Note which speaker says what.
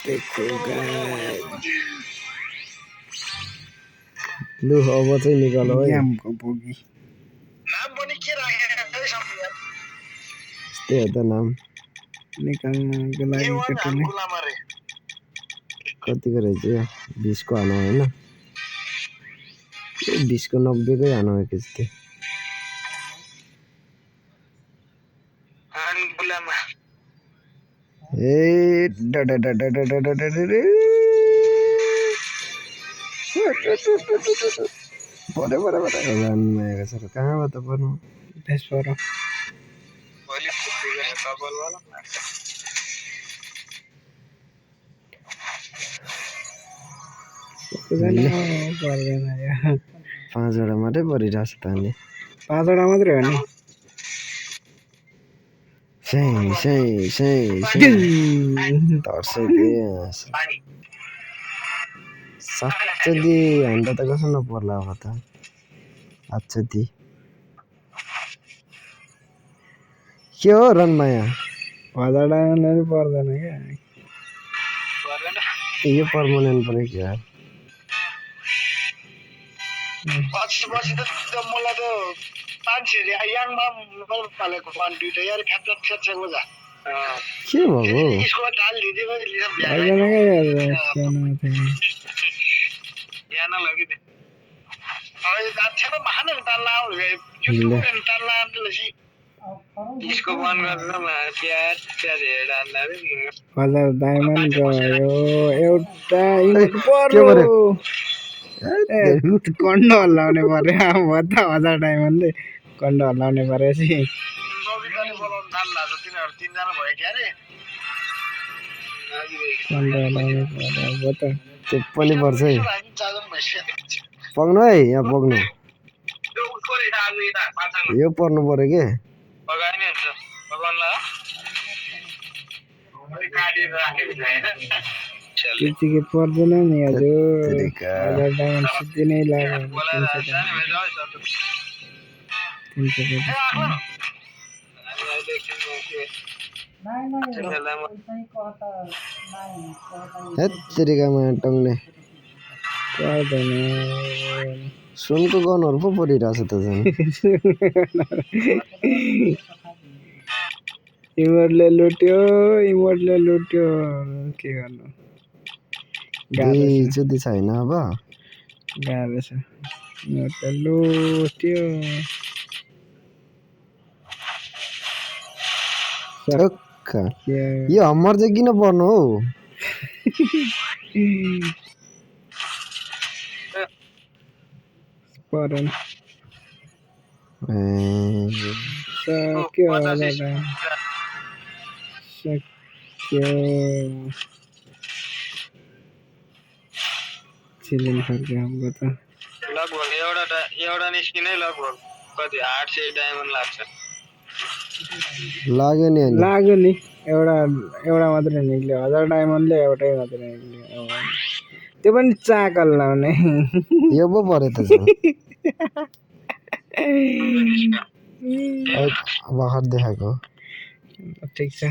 Speaker 1: देखो गाइस लु अब चाहिँ निकालो है
Speaker 2: गेमको बोगी
Speaker 3: नाम पनि के राखे सम्झिया
Speaker 1: यस्तै हो त नाम
Speaker 2: निकाल्नको लागि
Speaker 3: A1
Speaker 2: केटाले
Speaker 3: हामकुलामा रे
Speaker 1: कतिको रहेछ यो 20 को हानु होइन 20 को 90 कै हानु एकचोटि
Speaker 3: हामकुलामा
Speaker 1: ए परे परे परे रानमा आएको छ र कहाँबाट पर्नु
Speaker 2: त्यसबाट
Speaker 3: भोलि छुट्टी गर्ने कपाल वाला
Speaker 2: पर्दैन यो
Speaker 1: 5 वटा मात्रै परिरहेछ त अनि
Speaker 2: 5 वटा मात्रै हो नि
Speaker 1: तर्सै दिए साँच्चै हान्दा त कसो नपर्ला अब त अचेती के हो रनमाया
Speaker 2: 5 वटा नै पर्दैन क्या
Speaker 3: पर्दैन
Speaker 1: यो पर्मनेन्ट पऱ्यो क्या
Speaker 3: पछि त मलाई त मान्छेले याङमा पालेको पान दुइटा यार फ्याट मजा
Speaker 1: के भएको
Speaker 3: यसको ढाल दिदिएको
Speaker 2: पर्दैन क्या सानो थियो
Speaker 3: याना लगी दे अरे दाछा महान ताला हो गए युट्युब ताला लसी इसको बन गर्दा प्याज प्याज हेड हाल्दा रे
Speaker 2: 1000 डायमन्ड गयो एउटा इमोट पर्यो कन्ड हल्लाउने पर्यो अब त 1000 डायमन्डले कन्ड हल्लाउने परेपछि
Speaker 3: नबिकाले बोलाउन थाल्ला त तिनीहरु तीनजना भयो के अरे
Speaker 2: कन्ड हल्लाउने पर्यो अब त
Speaker 1: त्यो पनि पर्छ है
Speaker 3: चाजन भइसक्यो
Speaker 1: पग्नु है यहाँ पग्नु यो पर्नु पर्यो के
Speaker 3: पगाइ नै हुन्छ पगाउनला काटी राखेको छैन
Speaker 2: त्यतिकै पर्दैन नि हजुर 1000 डायमन्ड सिधै नै लाग्यो 350
Speaker 1: हेत्तेरिकामा टङ्ने
Speaker 2: पर्दैन
Speaker 1: सुनको गनहरू पो परिरहेछ त झन्
Speaker 2: इमोटले लुट्यो के गर्नु
Speaker 1: जुदी छैन अब
Speaker 2: गाह्रो छ इमोटले लुट्यो
Speaker 1: यो हम्मर चाहिँ किन पर्नु हौ
Speaker 2: परेन सक्यो चिलिन फर्क्यो हाम्रो त
Speaker 3: लगभग एउटा निस्किनै लगभग कति 800 डायमन्ड लाग्छ
Speaker 1: लाग्यो नि
Speaker 2: एउटा मात्रै निक्ल्यो 1000 डायमन्डले एउटै मात्रै निक्ल्यो त्यो पनि चाकल लाउने
Speaker 1: यो पो पऱ्यो त भर्खर देखाएको
Speaker 2: ठिक छ